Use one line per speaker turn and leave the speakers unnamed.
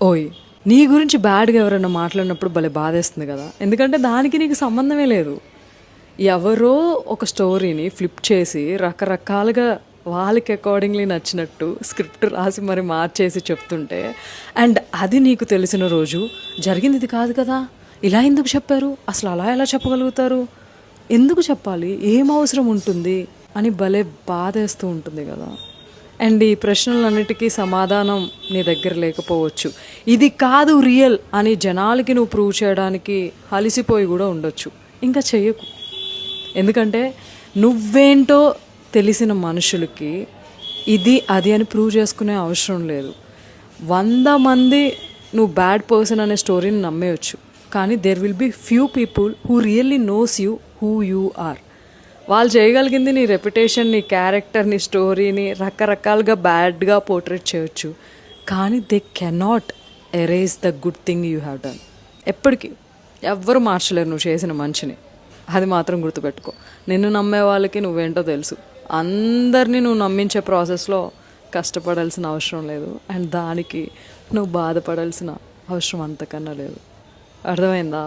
ఓయ్! నీ గురించి బ్యాడ్‌గా ఎవరైనా మాట్లాడినప్పుడు భలే బాధేస్తుంది గదా! ఎందుకంటే దానికి నీకు సంబంధమే లేదు. ఎవరో ఒక స్టోరీని ఫ్లిప్ చేసి రకరకాలుగా వాళ్ళకి అకార్డింగ్‌లీ నచ్చినట్టు స్క్రిప్ట్ రాసి మరి మార్చేసి చెప్తుంటే అండ్ అది నీకు తెలిసిన రోజు జరిగింది ఇది కాదు కదా! ఇలా ఎందుకు చెప్పారు? అసలు అలా ఎలా చెప్పగలుగుతారు? ఎందుకు చెప్పాలి? ఏం అవసరం ఉంటుంది? అని భలే బాధేస్తూ ఉంటుంది గదా! అండ్ ఈ ప్రశ్నలన్నిటికీ సమాధానం నీ దగ్గర లేకపోవచ్చు. ఇది కాదు రియల్ అని జనాలకి నువ్వు ప్రూవ్ చేయడానికి అలిసిపోయి గూడా ఉండొచ్చు. ఇంకా చెయ్యకు. ఎందుకంటే నువ్వేంటో తెలిసిన మనుషులకి ఇది అది అని ప్రూవ్ చేసుకునే అవసరం లేదు. 100 మంది నువ్వు బ్యాడ్ పర్సన్ అనే స్టోరీని నమ్మేయచ్చు. కానీ there will be few people who really knows you who you are. వాళ్ళు చేయగలిగింది నీ రెప్యుటేషన్, నీ క్యారెక్టర్, నీ స్టోరీని రకరకాలుగా బ్యాడ్గా పోర్ట్రేట్ చేయొచ్చు. కానీ they cannot erase the good thing you have done. ఎప్పటికీ ఎవ్వరు మార్చలేరు నువ్వు చేసిన మంచిని. అది మాత్రం గుర్తుపెట్టుకో. నిన్ను నమ్మే వాళ్ళకి నువ్వేంటో తెలుసు. అందరినీ నువ్వు నమ్మించే ప్రాసెస్లో కష్టపడాల్సిన అవసరం లేదు. అండ్ దానికి నువ్వు బాధపడాల్సిన అవసరం అంతకన్నా లేదు. అర్థమైందా?